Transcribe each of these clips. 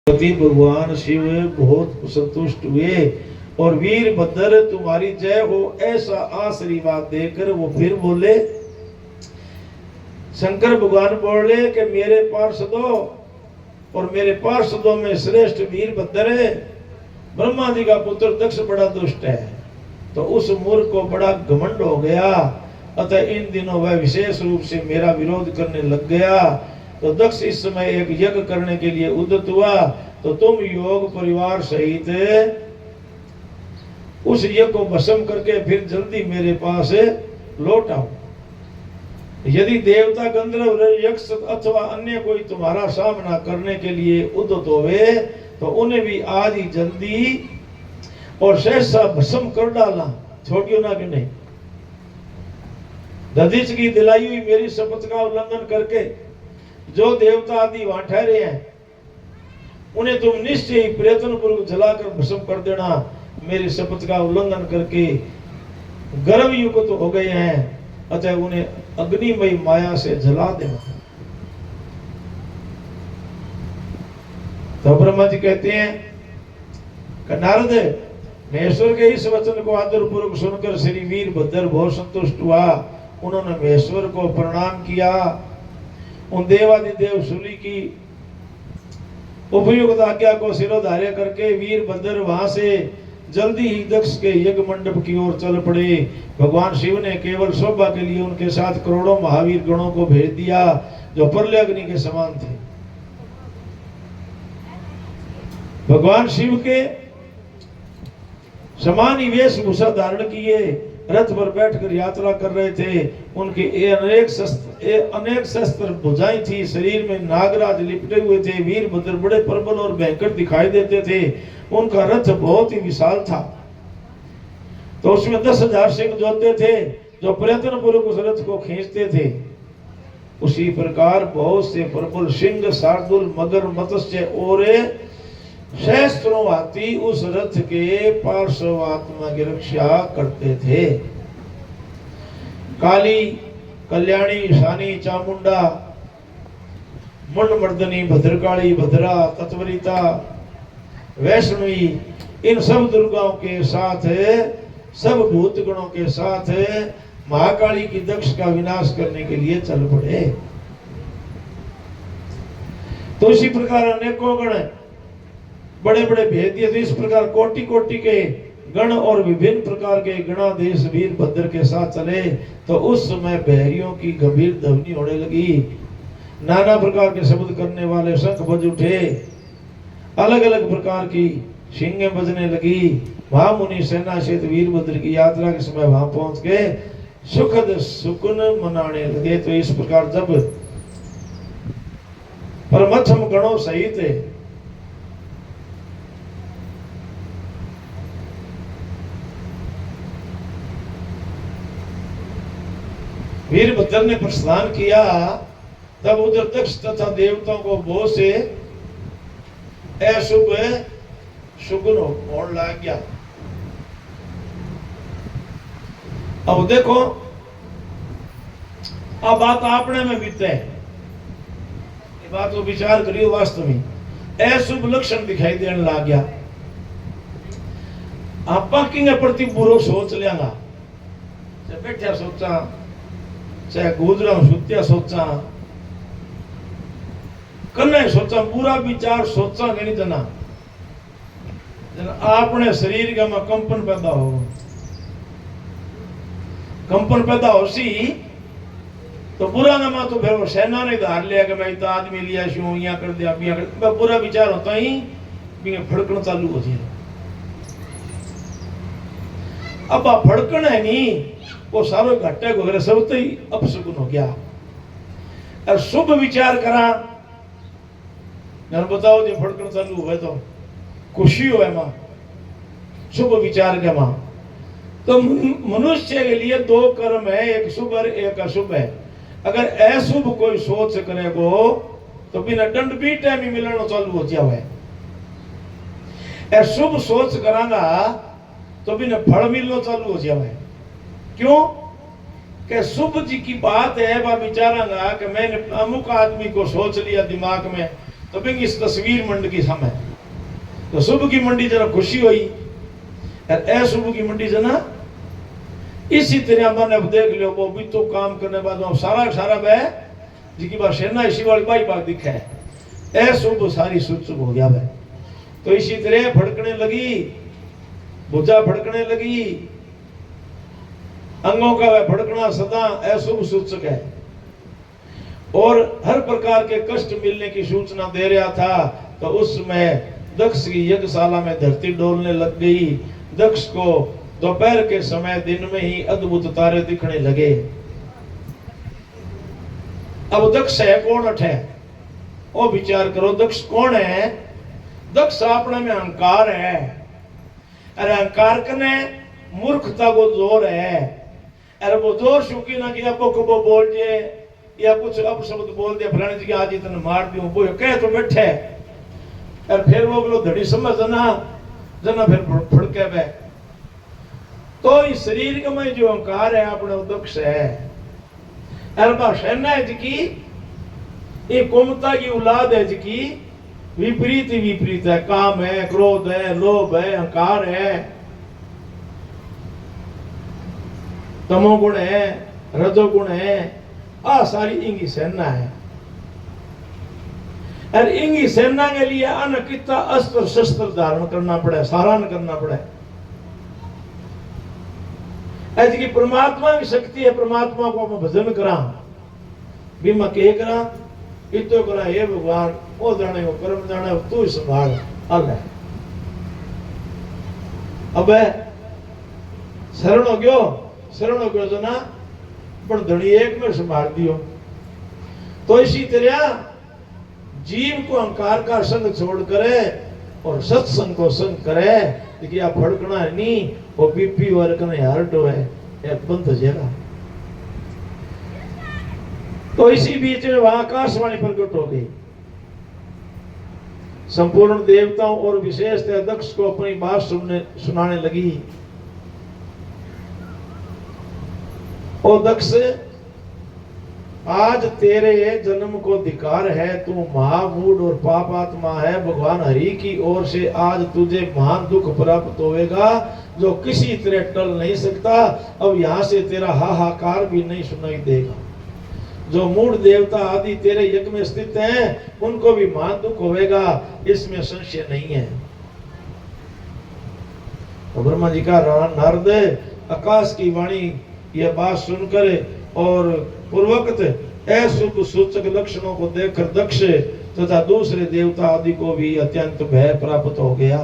भगवान शिव बहुत संतुष्ट हुए और वीरभद्र तुम्हारी जय हो ऐसा आशीर्वाद देकर वो फिर बोले। शंकर भगवान बोले कि मेरे पार्षदों और मेरे पार्षदों में श्रेष्ठ वीरभद्र है। ब्रह्मा जी का पुत्र दक्ष बड़ा दुष्ट है, तो उस मूर्ख को बड़ा घमंड हो गया, अतः इन दिनों वह विशेष रूप से मेरा विरोध करने लग गया। तो दक्ष इस समय एक यज्ञ करने के लिए उद्यत हुआ, तो तुम योग परिवार सहित उस यज्ञ को भस्म करके फिर जल्दी मेरे पास लौट आओ। यदि देवता गंधर्व यक्ष अथवा अन्य कोई तुम्हारा सामना करने के लिए उद्यत होवे तो उन्हें भी आज ही जल्दी और सहसा भस्म कर डालना, छोड़ियो ना कि नहीं। दधिच की दिलाई हुई मेरी शपथ का उल्लंघन करके जो देवता आदि वहां ठहरे हैं उन्हें तुम निश्चय ही प्रयत्न पूर्वक जलाकर भस्म कर देना। मेरी शपथ का उल्लंघन करके गर्भ युक्त हो गए हैं, अतः उन्हें अग्निमय माया से जला देना। तो ब्रह्मा जी कहते हैं कि नारद, महेश्वर के इस वचन को आदर पूर्वक सुनकर श्री वीरभद्र बहुत संतुष्ट हुआ। उन्होंने महेश्वर को प्रणाम किया। उन देवादिदेव सूली की उपयुक्त आज्ञा को सिरोधार्य करके वीरभद्र वहां से जल्दी ही दक्ष के यज्ञ मंडप की ओर चल पड़े। भगवान शिव ने केवल शोभा के लिए उनके साथ करोड़ों महावीर गणों को भेज दिया जो प्रलय अग्नि के समान थे। भगवान शिव के समान ही वेशभूषा धारण किए रथ पर बैठकर यात्रा कर रहे थे। उनके अनेक शस्त्र भुजाएं थी, शरीर में नागराज लिपटे हुए थे। वीरभद्र बड़े प्रबल और भयंकर दिखाई देते थे। उनका रथ बहुत ही विशाल था, तो उसमें 10,000 सिंह जोते थे जो प्रयत्न पूर्वक उस रथ को खींचते थे। उसी प्रकार बहुत से प्रबल सिंह, शार्दुल, मगर, मत्स्य और सहस्त्रों हाथी उस रथ के पार्श्वात्मा की रक्षा करते थे। काली, कल्याणी, शानी, चामुंडा, मंडमर्दनी, भद्रकाली, भद्रा, तत्वरिता, वैष्णवी, इन सब दुर्गाओं के साथ, सब भूत गणों के साथ महाकाली की दक्ष का विनाश करने के लिए चल पड़े। तो इसी प्रकार अनेकों गण बड़े बड़े भेदिए थे। इस प्रकार कोटि कोटि के गण और विभिन्न प्रकार के गणाधीश वीरभद्र के साथ चले। तो उस समय बहरियों की गंभीर ध्वनि होने लगी, नाना प्रकार के शब्द करने वाले शंख बज उठे, अलग अलग प्रकार की सींगें बजने लगी। महामुनि सेना सहित वीरभद्र की यात्रा के समय वहां पहुंच के सुखद सुकुन मनाने लगे। तो इस प्रकार जब परमथम गणों सहित वीरभद्र ने प्रस्थान किया, तब उधर दक्ष तथा देवताओं को बहुत से अशुभ शुगुन होने लग गया। अब देखो, अब बात आपने में बीते है, ये बात को विचार करियो। वास्तव में अशुभ लक्षण दिखाई देने लग गया। आप के प्रति बुरो सोच लेगा, बैठा सोचा, चाहे गुजरा सुत्या सोचा, कन्ने सोचा, पूरा विचार सोचा कि नहीं जना आपने शरीर का में कंपन पैदा हो, कंपन पैदा हो सी तो बुरा ना तो फिर सेना ने धार लिया कि मैं इतना आदमी लिया शू यहाँ कर दिया, यहाँ कर, बुरा विचार होता ही फड़कन चालू हो जाए। अब आ फड़कन है नहीं, वो सारो घाटे वगैरह सब तो ही अपशकुन हो गया। और शुभ विचार करा, बताओ जो फड़कन चालू हुए तो खुशी हो मां, शुभ विचार के मां। तो मनुष्य के लिए दो कर्म है, एक शुभ और एक अशुभ है। अगर अशुभ कोई सोच करेगो तो बिना दंड पीटे भी मिलना चालू हो जाए। अशुभ सोच करांगा तो बिना फल मिलना चालू हो जाए। क्यों कि शुभ जी की बात है, वह विचारांगा कि मैंने अमुक आदमी को सोच लिया दिमाग में, तो बिंग इस तस्वीर मंड की समय तो शुभ की मंडी जना खुशी हुई और अशुभ की मंडी जना इसी तरह मैंने देख लियो वो भी तो काम करने बाद सारा सारा वह जिसकी बात सेना इसी वाली बाई बात दिखा है अशुभ सारी शुभ हो गया वह। तो इसी तरह भड़कने लगी, भुजा भड़कने लगी, अंगों का वह भड़कना सदा अशुभ सूचक है और हर प्रकार के कष्ट मिलने की सूचना दे रहा था। तो उसमें दक्ष की यज्ञशाला में धरती डोलने लग गई। दक्ष को दोपहर के समय दिन में ही अद्भुत तारे दिखने लगे। अब दक्ष है कौन अठे वो विचार करो, दक्ष कौन है? दक्ष अपने में अहंकार है। अरे अहंकार कने मूर्खता को जोर है। अरे वो जोर शुकी ना कि आपको कबो बोल जे या कुछ अपशब्द बोल दे फलाने जी आज इतने मार दूं वो कहे तो बैठे और फिर वो बोलो धड़ी समझ जना फिर फड़के बे। तो इस शरीर में जो अहंकार है अपने दक्ष है। अरबा सेना है जिकी ये कोमता की औलाद है जिकी विपरीत ही विपरीत है। काम है, क्रोध है, लोभ है, अहंकार है, तमोगुण है, रजोगुण है, आ सारी इंगी सेना है। और इंगी सेना के लिए अन कितना अस्त्र शस्त्र धारण करना पड़े, सारण करना पड़े। ऐसी की परमात्मा की शक्ति है, परमात्मा को हम भजन करा बीमा के करा इतो करा हे भगवान वो जाने वो कर्म जाने वो तू संभाल हल है। अब शरण हो गयो जना पर धनी एक में संभाल दियो। तो इसी तरह जीव को अहंकार का संग छोड़ करे और सत्संग को संग करे। देखिए आप फड़कना है नहीं वो बीपी वर्ग ने हार्ट है एक बंद जगह। तो इसी बीच में वहां आकाशवाणी प्रकट हो गई। संपूर्ण देवताओं और विशेषतः दक्ष को अपनी बात सुनाने लगी। ओ दक्ष आज तेरे जन्म को धिकार है, तू महामूढ़ और पापात्मा है। भगवान हरि की ओर से आज तुझे महान दुख प्राप्त होएगा जो किसी तरह टल नहीं सकता। अब यहाँ से तेरा हाहाकार भी नहीं सुनाई देगा। जो मूढ़ देवता आदि तेरे यज्ञ में स्थित हैं उनको भी महान दुख होएगा, इसमें संशय नहीं है। तो ब्रह्मा जी का नारद आकाश की वाणी यह बात सुनकर और पूर्वकत अशुभ सूचक लक्षणों को देखकर दक्ष तथा दूसरे देवता आदि को भी अत्यंत भय प्राप्त हो गया।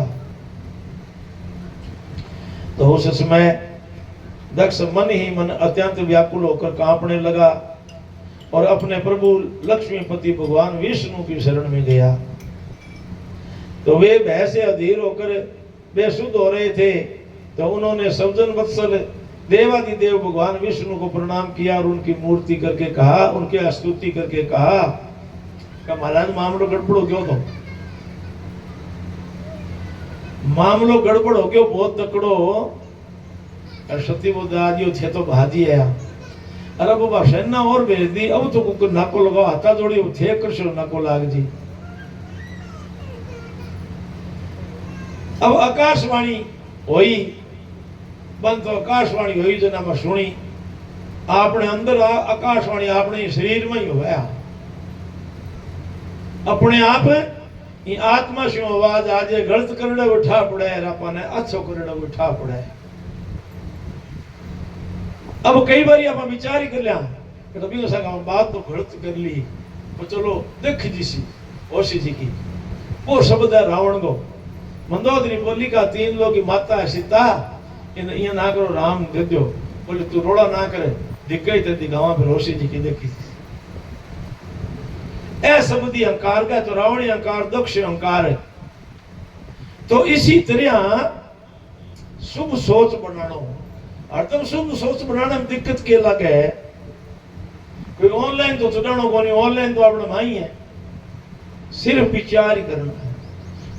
तो उस समय दक्ष मन ही मन अत्यंत व्याकुल होकर कांपने लगा और अपने प्रभु लक्ष्मीपति भगवान विष्णु की शरण में गया। तो वे भय से अधीर होकर बेसुध हो रहे थे। तो उन्होंने सवजन वत्सल देवादिदेव भगवान विष्णु को प्रणाम किया और उनकी मूर्ति करके कहा, उनके स्तुति करके कहा कि महाराज मामलो गड़बड़ हो गयो, तो मामलो गड़बड़ हो गयो बहुत तकड़ो और सती बुद्ध आदि थे तो भाजी है। अरे बाबा सेना और भेज दी, अब तो कुछ नाको लगाओ हाथा जोड़ी थे कृष्ण नाको लाग जी। अब आकाशवाणी हुई बंद, तो आकाशवाणी हुई जना में सुनी आपने अंदर आकाशवाणी अपने शरीर में ही होया अपने आप ये आत्मा से आवाज आज गलत करने उठा पड़े ने अच्छो करने उठा पड़े। अब कई बार आप विचार ही कर लिया कभी बात तो गलत कर ली तो चलो देख जी सी ओशी जी की वो शब्द है रावण को मंदोदरी बोली का 3 लोग की माता है सीता इन ये ना करो राम दे दो बोले तू रोड़ा ना करे दिख गई तो दिखावा फिर ओशी जी की देखी ऐ शब्दी अहंकार का तो रावणी अहंकार दक्ष अहंकार है। तो इसी तरह शुभ सोच बनाना हरदम शुभ सोच बनाने में दिक्कत के लग है। कोई ऑनलाइन तो चुनाव को नहीं, ऑनलाइन तो अपने माई है, सिर्फ विचार ही करना है।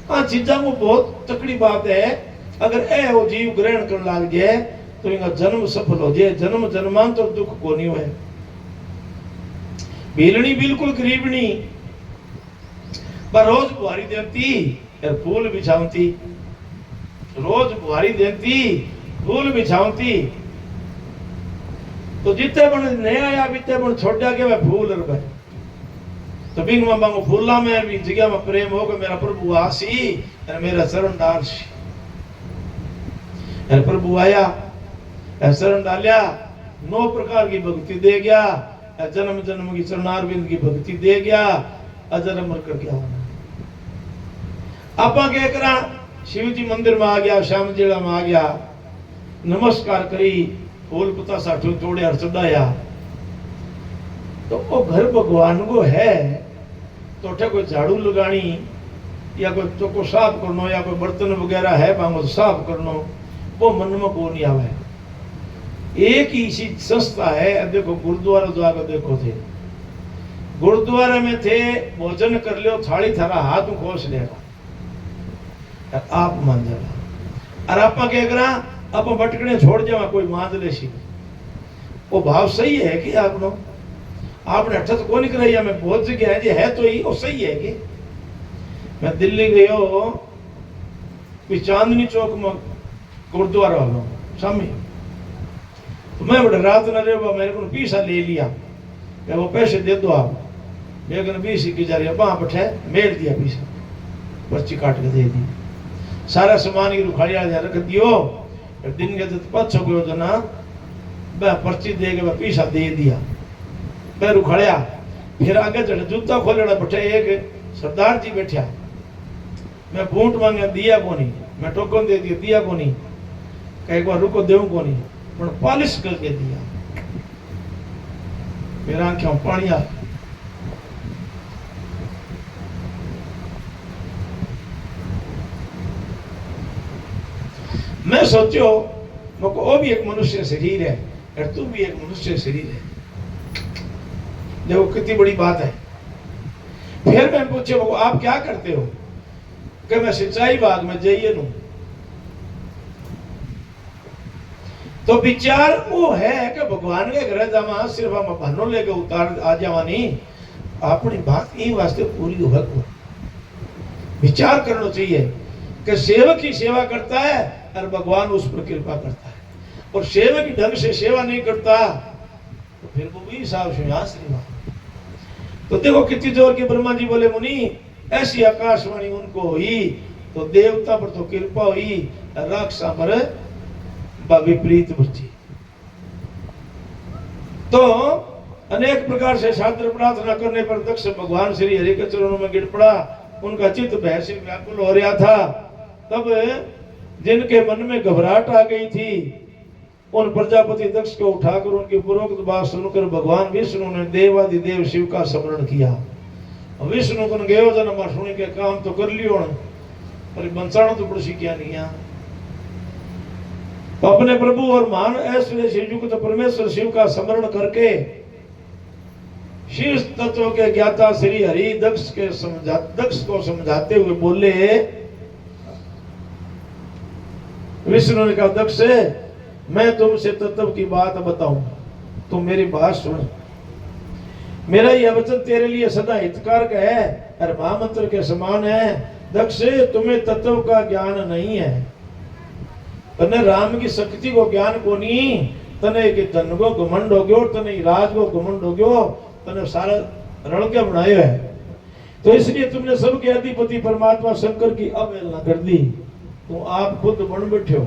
हाँ चीजा को बहुत तकड़ी बात है, अगर ए वो जीव ग्रहण करने लग गया तो इनका जन्म सफल हो जाए, जन्म जन्मांतर तो दुख को नहीं हुए। भीलनी बिल्कुल गरीबनी पर रोज बुहारी देती और फूल बिछावती, रोज बुहारी देती फूल बिछावती। तो जितने बन नया आया बीते बन छोड़ा के वह फूल रहे तो बिंग में बांगो फूला में भी जगह में प्रेम हो के मेरा प्रभु आसी और मेरा शरण डाल सी। और प्रभु आया शरण डालिया, 9 प्रकार की भक्ति दे गया, जन्म जन्म की चरणारविंद की भक्ति दे गया, अजर अमर कर क्या होना। आपा क्या करा, शिव जी मंदिर में आ गया, श्याम जिला में आ गया, नमस्कार करी, फूल पता साठू तोड़े और चढ़ाया। तो वो घर भगवान को है तो उठे कोई झाड़ू लगानी या कोई चौको साफ करनो या कोई बर्तन वगैरह है बांगो साफ करनो, वो मन में को नहीं आवे। एक ही सी संस्था है, देखो गुरुद्वारा जाकर देखो थे, गुरुद्वारे में थे भोजन कर लियो, थाली थारा हाथ में खोस लेगा आप मान जाएगा। और आप क्या करा, आप भटकने छोड़ जावा, कोई मान ले सी। वो भाव सही है कि आपने अठत को नहीं कराई, मैं बहुत जगह है तो ही वो सही है कि मैं दिल्ली गयो कि चांदनी चौक में गुरुद्वारा वालों स्वामी, तो मैं बड़े रात न रहे, मेरे को पैसा ले लिया, मैं वो पैसे दे दो आप, लेकिन 20 की जा रही वहां बैठे मेल दिया, पैसा पर्ची काट के दे दी, सारा सामान की रुखाड़िया रख दियो। दिन के पाँच हो गयो जना वह पर्ची दे के पैसा दे दिया, मैं रुखाड़िया। फिर आगे चढ़ जूता खोलना बैठे एक सरदार जी बैठा, मैं बूट मांगे दिया को नहीं, मैं टोकन दे दिया दिया को नहीं, एक बार रुको देव को नहीं, पर पॉलिश करके दिया। मेरा आंखों पानी आ, मैं सोचो मुझको वो भी एक मनुष्य शरीर है और तू भी एक मनुष्य शरीर है, देखो कितनी बड़ी बात है। फिर मैं पूछे आप क्या करते हो, कि मैं सिंचाई बाग में जाइए नू। तो विचार वो है कि भगवान के घर जावा सिर्फ हम बहानों लेके उतार आ जावा नहीं, अपनी बात ये वास्ते पूरी हो। विचार करना चाहिए कि सेवक की सेवा करता है और भगवान उस पर कृपा करता है, और सेवक की ढंग से सेवा नहीं करता तो फिर वो भी साहब श्रीमान। तो देखो कितनी जोर की ब्रह्मा जी बोले, मुनि ऐसी आकाशवाणी उनको हुई तो देवता पर तो कृपा हुई, राक्षा पर विपरीत बुद्धि। तो अनेक प्रकार से शास्त्र प्रार्थना करने पर दक्ष भगवान श्री हरि के चरणों में गिर पड़ा, उनका चित्त भय से व्याकुल हो रहा था। तब जिनके मन में घबराहट आ गई थी, उन प्रजापति दक्ष को उठाकर उनकी पूर्वोक्त बात सुनकर भगवान विष्णु ने देवादिदेव शिव का स्मरण किया। विष्णु को गयो जन्म सुनी के काम तो कर लियो, पर बंसाणो तो पड़ोसी क्या नहीं है। तो अपने प्रभु और महान ऐश्वर्य से युक्त परमेश्वर शिव का स्मरण करके शीर्ष तत्व के ज्ञाता श्री हरि दक्ष को समझाते हुए बोले, विष्णु ने कहा दक्ष मैं तुमसे तत्व की बात बताऊं, तुम मेरी बात सुन। मेरा यह वचन तेरे लिए सदा हितकारक है और महामंत्र के समान है। दक्ष तुम्हें तत्व का ज्ञान नहीं है, तने राम की शक्ति को ज्ञान को नहीं, तने के धन को घमंड हो गयो, तने राज को घमंड हो गयो, तने सारा रण के बनाए है। तो इसलिए तुमने सबके अधिपति परमात्मा शंकर की अवहेलना कर दी, तुम आप खुद बन बैठे हो।